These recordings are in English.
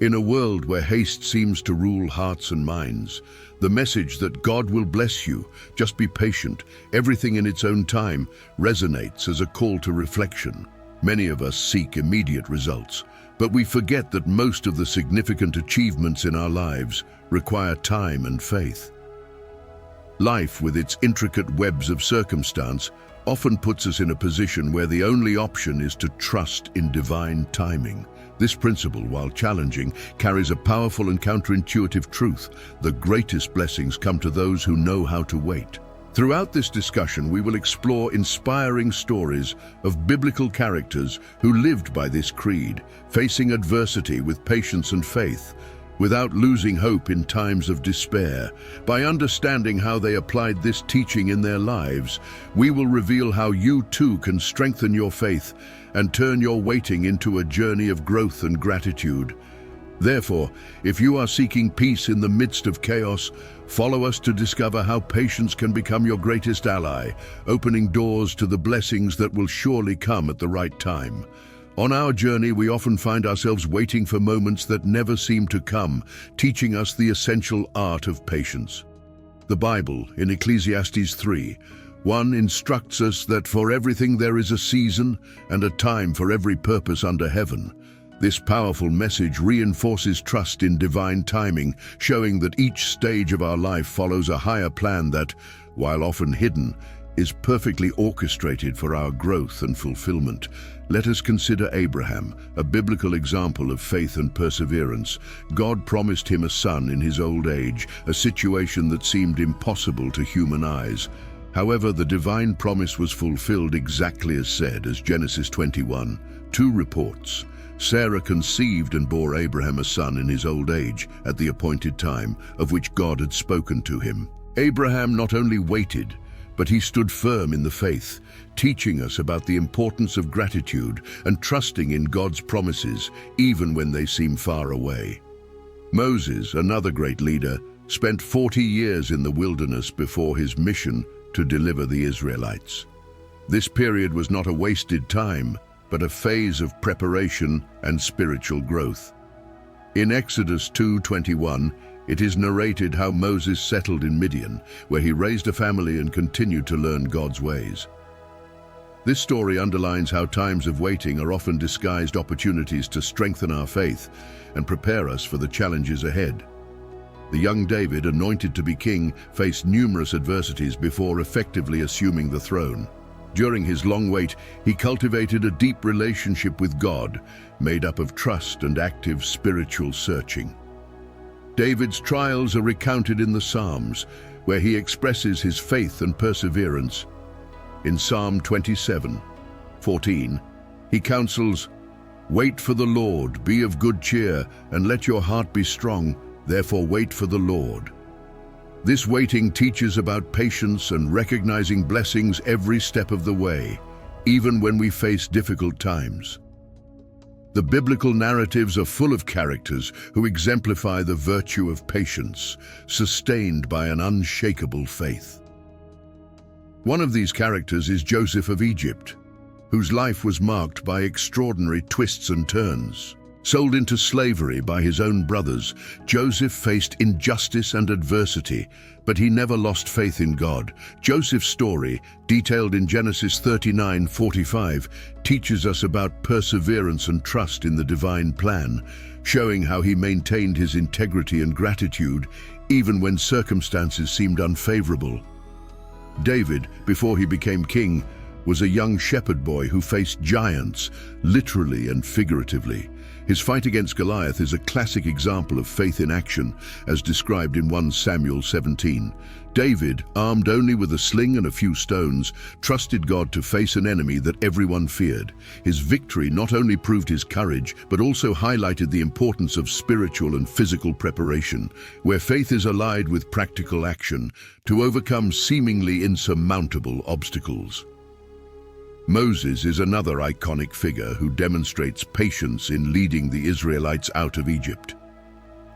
In a world where haste seems to rule hearts and minds, the message that God will bless you, just be patient, everything in its own time, resonates as a call to reflection. Many of us seek immediate results, but we forget that most of the significant achievements in our lives require time and faith. Life, with its intricate webs of circumstance, often puts us in a position where the only option is to trust in divine timing. This principle, while challenging, carries a powerful and counterintuitive truth: the greatest blessings come to those who know how to wait. Throughout this discussion, we will explore inspiring stories of biblical characters who lived by this creed, facing adversity with patience and faith, without losing hope in times of despair. By understanding how they applied this teaching in their lives, we will reveal how you too can strengthen your faith and turn your waiting into a journey of growth and gratitude. Therefore, if you are seeking peace in the midst of chaos, follow us to discover how patience can become your greatest ally, opening doors to the blessings that will surely come at the right time. On our journey, we often find ourselves waiting for moments that never seem to come, teaching us the essential art of patience. The Bible, in Ecclesiastes 3:1, instructs us that for everything there is a season and a time for every purpose under heaven. This powerful message reinforces trust in divine timing, showing that each stage of our life follows a higher plan that, while often hidden, is perfectly orchestrated for our growth and fulfillment. Let us consider Abraham, a biblical example of faith and perseverance. God promised him a son in his old age, a situation that seemed impossible to human eyes. However, the divine promise was fulfilled exactly as said, as Genesis 21:2 reports. Sarah conceived and bore Abraham a son in his old age, at the appointed time, of which God had spoken to him. Abraham not only waited, but he stood firm in the faith, teaching us about the importance of gratitude and trusting in God's promises, even when they seem far away. Moses, another great leader, spent 40 years in the wilderness before his mission to deliver the Israelites. This period was not a wasted time, but a phase of preparation and spiritual growth. In Exodus 2:21, it is narrated how Moses settled in Midian, where he raised a family and continued to learn God's ways. This story underlines how times of waiting are often disguised opportunities to strengthen our faith and prepare us for the challenges ahead. The young David, anointed to be king, faced numerous adversities before effectively assuming the throne. During his long wait, he cultivated a deep relationship with God, made up of trust and active spiritual searching. David's trials are recounted in the Psalms, where he expresses his faith and perseverance. In Psalm 27:14, he counsels, "Wait for the Lord, be of good cheer, and let your heart be strong, therefore wait for the Lord." This waiting teaches about patience and recognizing blessings every step of the way, even when we face difficult times. The biblical narratives are full of characters who exemplify the virtue of patience, sustained by an unshakable faith. One of these characters is Joseph of Egypt, whose life was marked by extraordinary twists and turns. Sold into slavery by his own brothers, Joseph faced injustice and adversity, but he never lost faith in God. Joseph's story, detailed in Genesis 39:45, teaches us about perseverance and trust in the divine plan, showing how he maintained his integrity and gratitude even when circumstances seemed unfavorable. David, before he became king, was a young shepherd boy who faced giants, literally and figuratively. His fight against Goliath is a classic example of faith in action, as described in 1 Samuel 17. David, armed only with a sling and a few stones, trusted God to face an enemy that everyone feared. His victory not only proved his courage, but also highlighted the importance of spiritual and physical preparation, where faith is allied with practical action to overcome seemingly insurmountable obstacles. Moses is another iconic figure who demonstrates patience in leading the Israelites out of Egypt.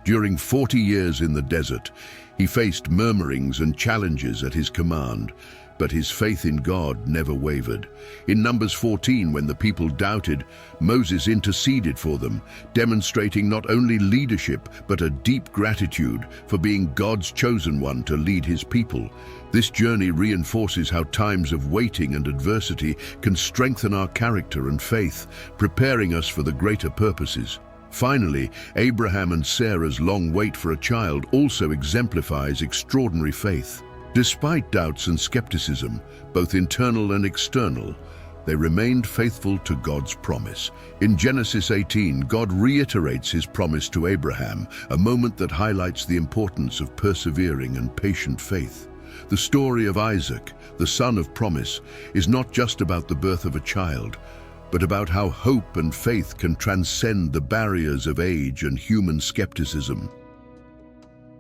During 40 years in the desert, he faced murmurings and challenges at his command, but his faith in God never wavered. In Numbers 14, when the people doubted, Moses interceded for them, demonstrating not only leadership but a deep gratitude for being God's chosen one to lead his people. This journey reinforces how times of waiting and adversity can strengthen our character and faith, preparing us for the greater purposes. Finally, Abraham and Sarah's long wait for a child also exemplifies extraordinary faith. Despite doubts and skepticism, both internal and external, they remained faithful to God's promise. In Genesis 18, God reiterates his promise to Abraham, a moment that highlights the importance of persevering and patient faith. The story of Isaac, the son of promise, is not just about the birth of a child, but about how hope and faith can transcend the barriers of age and human skepticism.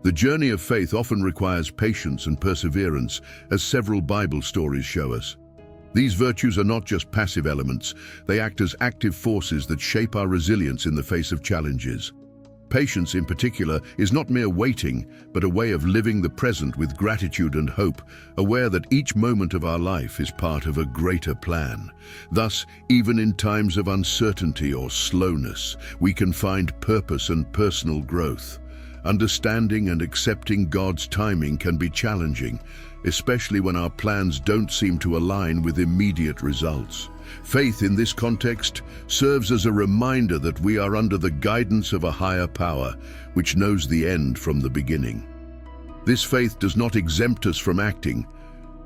The journey of faith often requires patience and perseverance, as several Bible stories show us. These virtues are not just passive elements, they act as active forces that shape our resilience in the face of challenges. Patience, in particular, is not mere waiting, but a way of living the present with gratitude and hope, aware that each moment of our life is part of a greater plan. Thus, even in times of uncertainty or slowness, we can find purpose and personal growth. Understanding and accepting God's timing can be challenging, especially when our plans don't seem to align with immediate results. Faith in this context serves as a reminder that we are under the guidance of a higher power, which knows the end from the beginning. This faith does not exempt us from acting,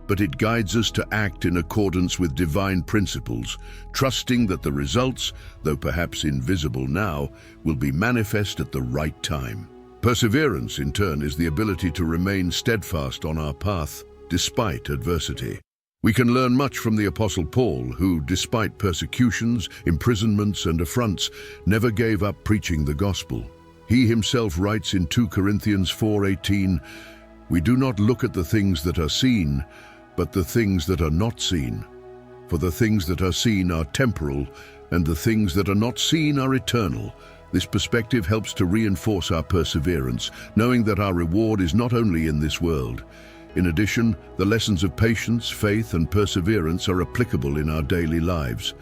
but it guides us to act in accordance with divine principles, trusting that the results, though perhaps invisible now, will be manifest at the right time. Perseverance, in turn, is the ability to remain steadfast on our path despite adversity. We can learn much from the Apostle Paul, who, despite persecutions, imprisonments, and affronts, never gave up preaching the gospel. He himself writes in 2 Corinthians 4:18, "We do not look at the things that are seen, but the things that are not seen. For the things that are seen are temporal, and the things that are not seen are eternal." This perspective helps to reinforce our perseverance, knowing that our reward is not only in this world. In addition, the lessons of patience, faith, and perseverance are applicable in our daily lives.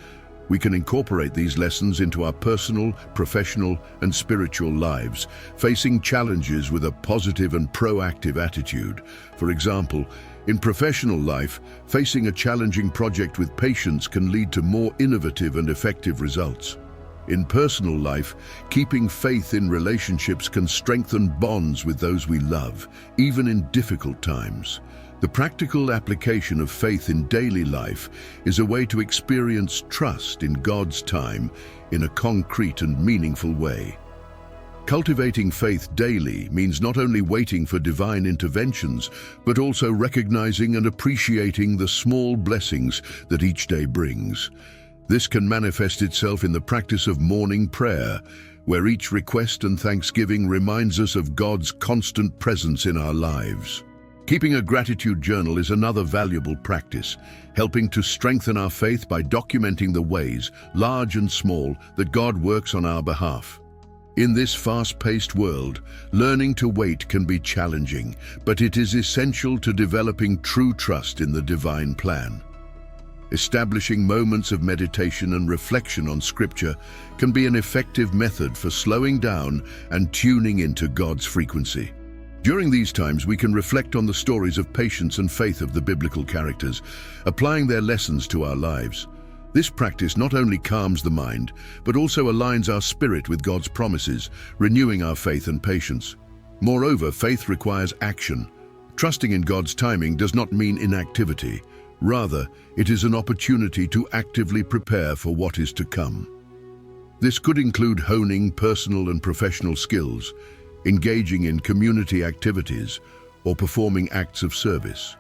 We can incorporate these lessons into our personal, professional, and spiritual lives, facing challenges with a positive and proactive attitude. For example, in professional life, facing a challenging project with patience can lead to more innovative and effective results. In personal life, keeping faith in relationships can strengthen bonds with those we love, even in difficult times. The practical application of faith in daily life is a way to experience trust in God's time in a concrete and meaningful way. Cultivating faith daily means not only waiting for divine interventions, but also recognizing and appreciating the small blessings that each day brings. This can manifest itself in the practice of morning prayer, where each request and thanksgiving reminds us of God's constant presence in our lives. Keeping a gratitude journal is another valuable practice, helping to strengthen our faith by documenting the ways, large and small, that God works on our behalf. In this fast-paced world, learning to wait can be challenging, but it is essential to developing true trust in the divine plan. Establishing moments of meditation and reflection on Scripture can be an effective method for slowing down and tuning into God's frequency. During these times, we can reflect on the stories of patience and faith of the biblical characters, applying their lessons to our lives. This practice not only calms the mind, but also aligns our spirit with God's promises, renewing our faith and patience. Moreover, faith requires action. Trusting in God's timing does not mean inactivity. Rather, it is an opportunity to actively prepare for what is to come. This could include honing personal and professional skills, engaging in community activities, or performing acts of service.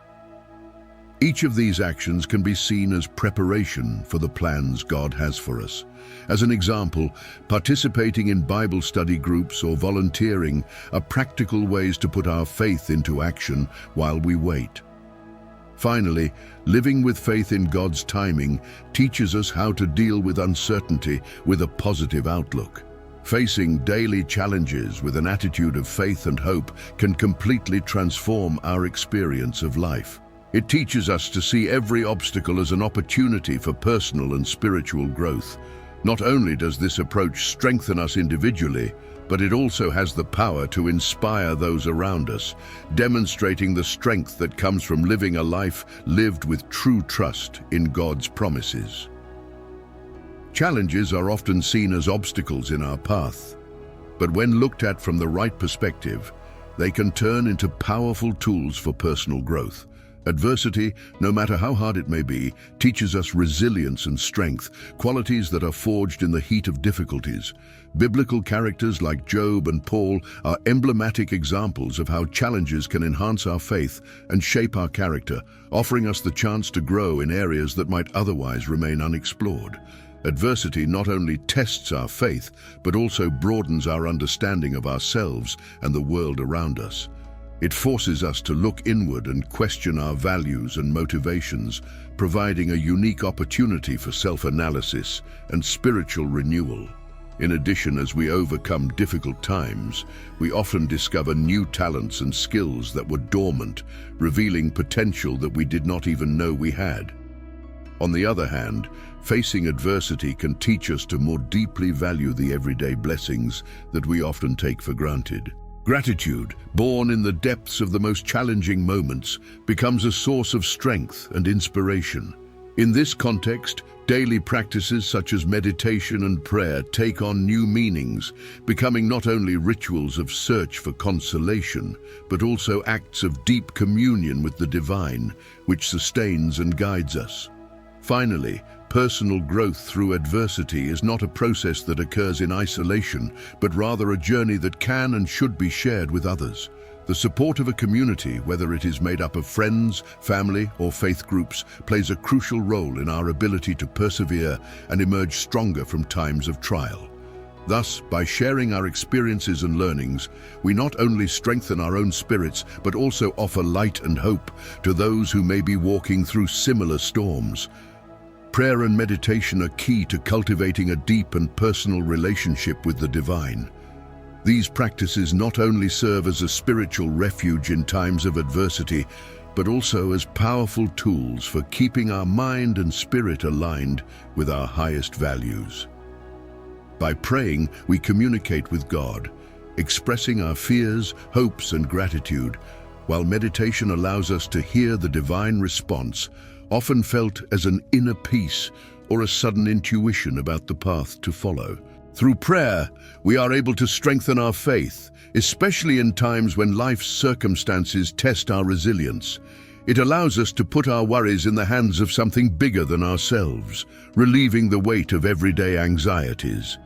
Each of these actions can be seen as preparation for the plans God has for us. As an example, participating in Bible study groups or volunteering are practical ways to put our faith into action while we wait. Finally, living with faith in God's timing teaches us how to deal with uncertainty with a positive outlook. Facing daily challenges with an attitude of faith and hope can completely transform our experience of life. It teaches us to see every obstacle as an opportunity for personal and spiritual growth. Not only does this approach strengthen us individually, but it also has the power to inspire those around us, demonstrating the strength that comes from living a life lived with true trust in God's promises. Challenges are often seen as obstacles in our path, but when looked at from the right perspective, they can turn into powerful tools for personal growth. Adversity, no matter how hard it may be, teaches us resilience and strength, qualities that are forged in the heat of difficulties. Biblical characters like Job and Paul are emblematic examples of how challenges can enhance our faith and shape our character, offering us the chance to grow in areas that might otherwise remain unexplored. Adversity not only tests our faith, but also broadens our understanding of ourselves and the world around us. It forces us to look inward and question our values and motivations, providing a unique opportunity for self-analysis and spiritual renewal. In addition, as we overcome difficult times, we often discover new talents and skills that were dormant, revealing potential that we did not even know we had. On the other hand, facing adversity can teach us to more deeply value the everyday blessings that we often take for granted. Gratitude, born in the depths of the most challenging moments, becomes a source of strength and inspiration. In this context, daily practices such as meditation and prayer take on new meanings, becoming not only rituals of search for consolation, but also acts of deep communion with the divine, which sustains and guides us. Finally, personal growth through adversity is not a process that occurs in isolation, but rather a journey that can and should be shared with others. The support of a community, whether it is made up of friends, family, or faith groups, plays a crucial role in our ability to persevere and emerge stronger from times of trial. Thus, by sharing our experiences and learnings, we not only strengthen our own spirits, but also offer light and hope to those who may be walking through similar storms. Prayer and meditation are key to cultivating a deep and personal relationship with the divine. These practices not only serve as a spiritual refuge in times of adversity, but also as powerful tools for keeping our mind and spirit aligned with our highest values. By praying, we communicate with God, expressing our fears, hopes, and gratitude, while meditation allows us to hear the divine response, often felt as an inner peace or a sudden intuition about the path to follow. Through prayer, we are able to strengthen our faith, especially in times when life's circumstances test our resilience. It allows us to put our worries in the hands of something bigger than ourselves, relieving the weight of everyday anxieties.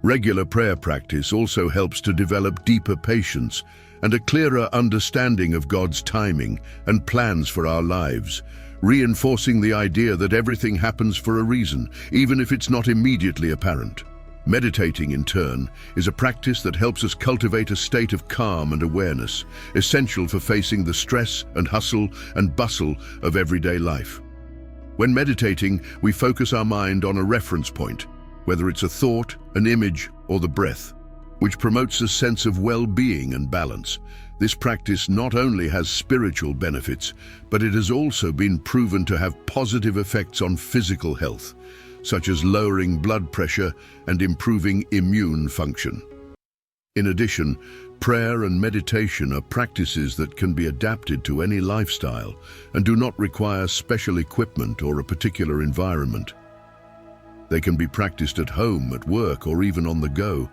Regular prayer practice also helps to develop deeper patience and a clearer understanding of God's timing and plans for our lives, reinforcing the idea that everything happens for a reason, even if it's not immediately apparent. Meditating, in turn, is a practice that helps us cultivate a state of calm and awareness, essential for facing the stress and hustle and bustle of everyday life. When meditating, we focus our mind on a reference point, whether it's a thought, an image, or the breath, which promotes a sense of well-being and balance. This practice not only has spiritual benefits, but it has also been proven to have positive effects on physical health, such as lowering blood pressure and improving immune function. In addition, prayer and meditation are practices that can be adapted to any lifestyle and do not require special equipment or a particular environment. They can be practiced at home, at work, or even on the go,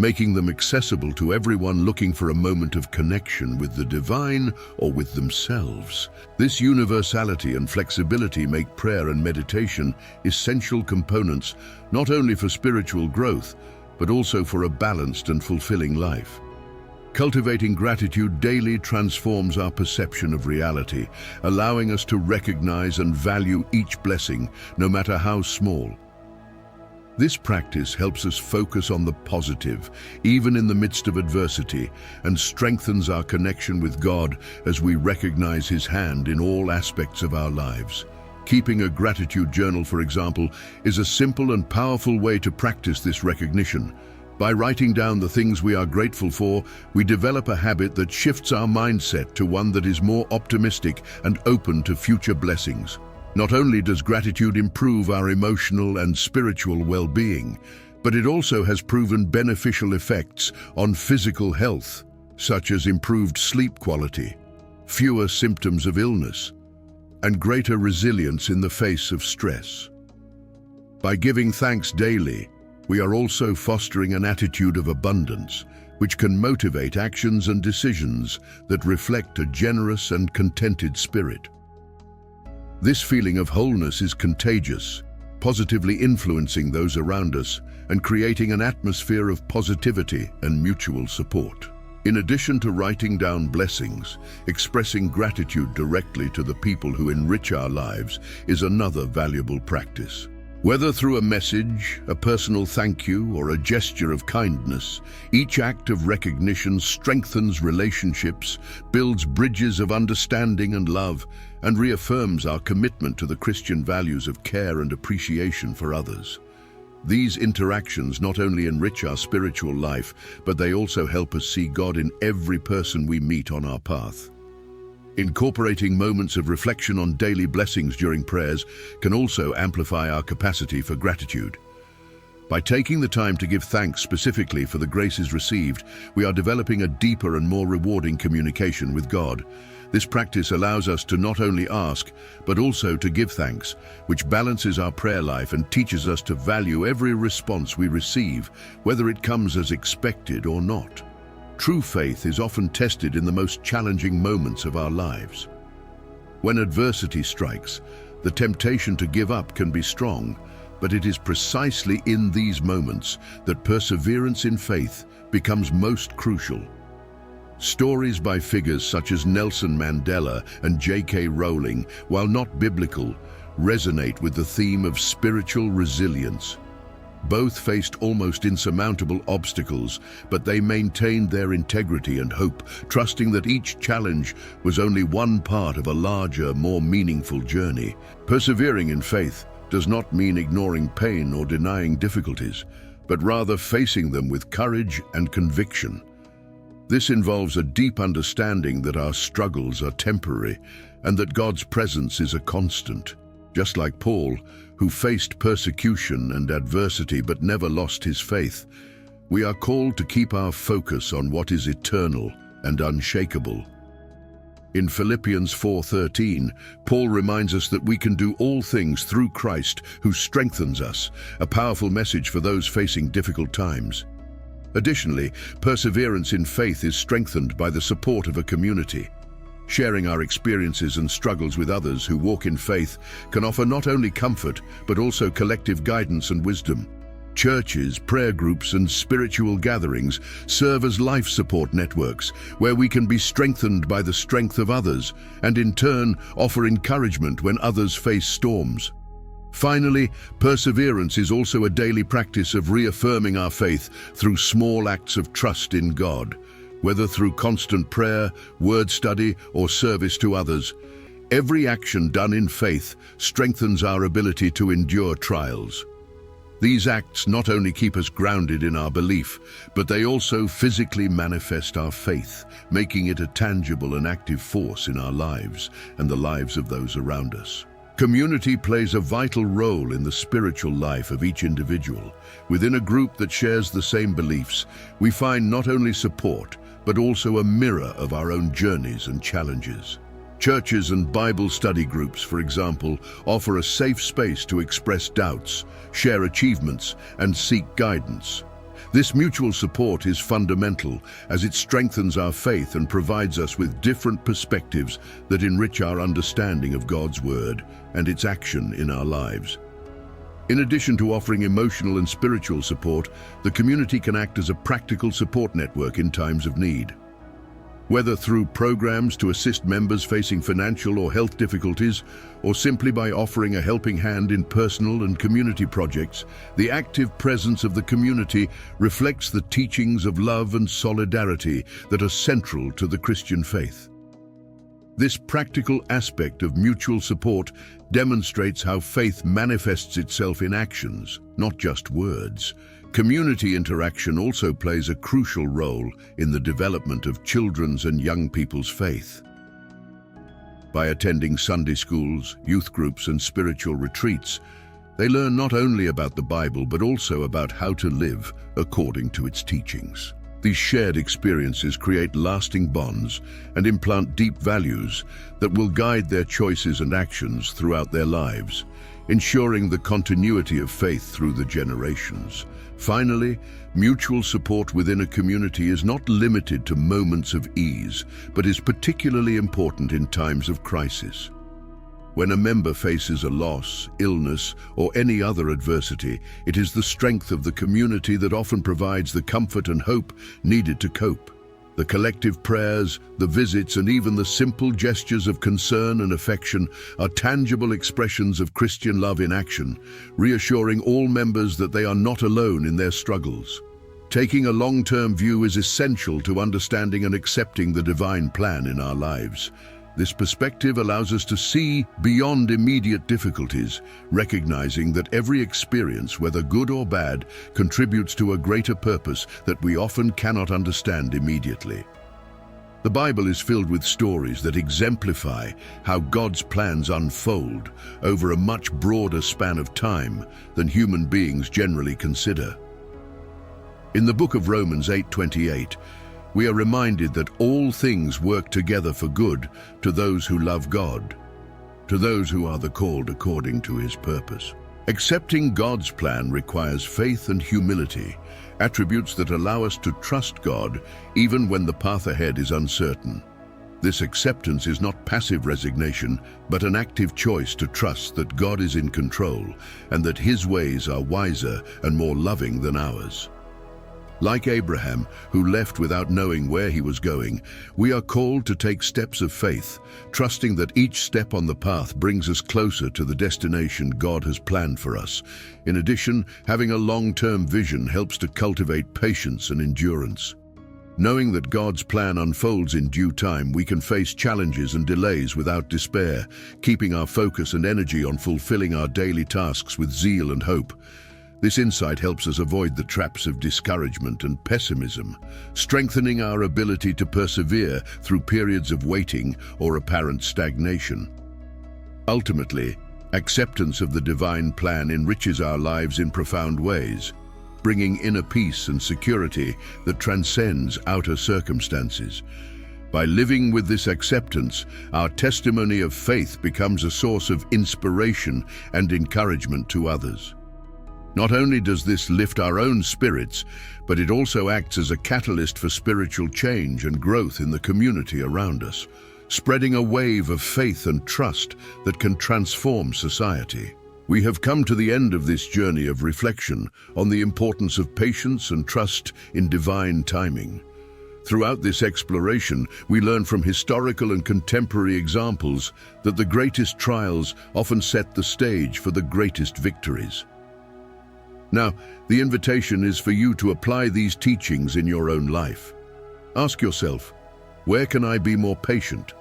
making them accessible to everyone looking for a moment of connection with the divine or with themselves. This universality and flexibility make prayer and meditation essential components not only for spiritual growth, but also for a balanced and fulfilling life. Cultivating gratitude daily transforms our perception of reality, allowing us to recognize and value each blessing, no matter how small. This practice helps us focus on the positive, even in the midst of adversity, and strengthens our connection with God as we recognize His hand in all aspects of our lives. Keeping a gratitude journal, for example, is a simple and powerful way to practice this recognition. By writing down the things we are grateful for, we develop a habit that shifts our mindset to one that is more optimistic and open to future blessings. Not only does gratitude improve our emotional and spiritual well-being, but it also has proven beneficial effects on physical health, such as improved sleep quality, fewer symptoms of illness, and greater resilience in the face of stress. By giving thanks daily, we are also fostering an attitude of abundance, which can motivate actions and decisions that reflect a generous and contented spirit. This feeling of wholeness is contagious, positively influencing those around us and creating an atmosphere of positivity and mutual support. In addition to writing down blessings, expressing gratitude directly to the people who enrich our lives is another valuable practice. Whether through a message, a personal thank you, or a gesture of kindness, each act of recognition strengthens relationships, builds bridges of understanding and love, and reaffirms our commitment to the Christian values of care and appreciation for others. These interactions not only enrich our spiritual life, but they also help us see God in every person we meet on our path. Incorporating moments of reflection on daily blessings during prayers can also amplify our capacity for gratitude. By taking the time to give thanks specifically for the graces received, we are developing a deeper and more rewarding communication with God. This practice allows us to not only ask, but also to give thanks, which balances our prayer life and teaches us to value every response we receive, whether it comes as expected or not. True faith is often tested in the most challenging moments of our lives. When adversity strikes, the temptation to give up can be strong, but it is precisely in these moments that perseverance in faith becomes most crucial. Stories by figures such as Nelson Mandela and J.K. Rowling, while not biblical, resonate with the theme of spiritual resilience. Both faced almost insurmountable obstacles, but they maintained their integrity and hope, trusting that each challenge was only one part of a larger, more meaningful journey. Persevering in faith does not mean ignoring pain or denying difficulties, but rather facing them with courage and conviction. This involves a deep understanding that our struggles are temporary and that God's presence is a constant. Just like Paul, who faced persecution and adversity but never lost his faith, we are called to keep our focus on what is eternal and unshakable. In Philippians 4:13, Paul reminds us that we can do all things through Christ who strengthens us, a powerful message for those facing difficult times. Additionally, perseverance in faith is strengthened by the support of a community. Sharing our experiences and struggles with others who walk in faith can offer not only comfort, but also collective guidance and wisdom. Churches, prayer groups, and spiritual gatherings serve as life support networks where we can be strengthened by the strength of others and in turn offer encouragement when others face storms. Finally, perseverance is also a daily practice of reaffirming our faith through small acts of trust in God. Whether through constant prayer, word study, or service to others, every action done in faith strengthens our ability to endure trials. These acts not only keep us grounded in our belief, but they also physically manifest our faith, making it a tangible and active force in our lives and the lives of those around us. Community plays a vital role in the spiritual life of each individual. Within a group that shares the same beliefs, we find not only support, but also a mirror of our own journeys and challenges. Churches and Bible study groups, for example, offer a safe space to express doubts, share achievements, and seek guidance. This mutual support is fundamental as it strengthens our faith and provides us with different perspectives that enrich our understanding of God's Word and its action in our lives. In addition to offering emotional and spiritual support, the community can act as a practical support network in times of need. Whether through programs to assist members facing financial or health difficulties, or simply by offering a helping hand in personal and community projects, the active presence of the community reflects the teachings of love and solidarity that are central to the Christian faith. This practical aspect of mutual support demonstrates how faith manifests itself in actions, not just words, Community interaction also plays a crucial role in the development of children's and young people's faith. By attending Sunday schools, youth groups, and spiritual retreats, they learn not only about the Bible but also about how to live according to its teachings. These shared experiences create lasting bonds and implant deep values that will guide their choices and actions throughout their lives, ensuring the continuity of faith through the generations. Finally, mutual support within a community is not limited to moments of ease, but is particularly important in times of crisis. When a member faces a loss, illness, or any other adversity, it is the strength of the community that often provides the comfort and hope needed to cope. The collective prayers, the visits, and even the simple gestures of concern and affection are tangible expressions of Christian love in action, reassuring all members that they are not alone in their struggles. Taking a long-term view is essential to understanding and accepting the divine plan in our lives. This perspective allows us to see beyond immediate difficulties, recognizing that every experience, whether good or bad, contributes to a greater purpose that we often cannot understand immediately. The Bible is filled with stories that exemplify how God's plans unfold over a much broader span of time than human beings generally consider. In the book of Romans 8:28, we are reminded that all things work together for good to those who love God, to those who are the called according to his purpose. Accepting God's plan requires faith and humility, attributes that allow us to trust God even when the path ahead is uncertain. This acceptance is not passive resignation, but an active choice to trust that God is in control and that his ways are wiser and more loving than ours. Like Abraham, who left without knowing where he was going, we are called to take steps of faith, trusting that each step on the path brings us closer to the destination God has planned for us. In addition, having a long-term vision helps to cultivate patience and endurance. Knowing that God's plan unfolds in due time, we can face challenges and delays without despair, keeping our focus and energy on fulfilling our daily tasks with zeal and hope. This insight helps us avoid the traps of discouragement and pessimism, strengthening our ability to persevere through periods of waiting or apparent stagnation. Ultimately, acceptance of the divine plan enriches our lives in profound ways, bringing inner peace and security that transcends outer circumstances. By living with this acceptance, our testimony of faith becomes a source of inspiration and encouragement to others. Not only does this lift our own spirits, but it also acts as a catalyst for spiritual change and growth in the community around us, spreading a wave of faith and trust that can transform society. We have come to the end of this journey of reflection on the importance of patience and trust in divine timing. Throughout this exploration, we learn from historical and contemporary examples that the greatest trials often set the stage for the greatest victories. Now, the invitation is for you to apply these teachings in your own life. Ask yourself, where can I be more patient?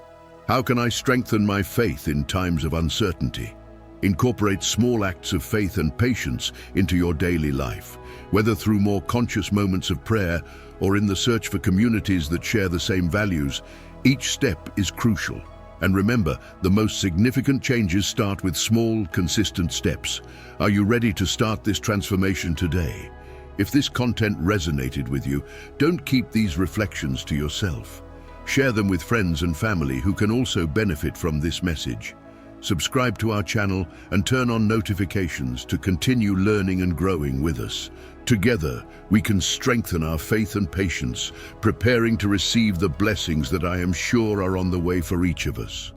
How can I strengthen my faith in times of uncertainty? Incorporate small acts of faith and patience into your daily life, whether through more conscious moments of prayer or in the search for communities that share the same values. Each step is crucial. And remember, the most significant changes start with small, consistent steps. Are you ready to start this transformation today? If this content resonated with you, don't keep these reflections to yourself. Share them with friends and family who can also benefit from this message. Subscribe to our channel and turn on notifications to continue learning and growing with us. Together, we can strengthen our faith and patience, preparing to receive the blessings that I am sure are on the way for each of us.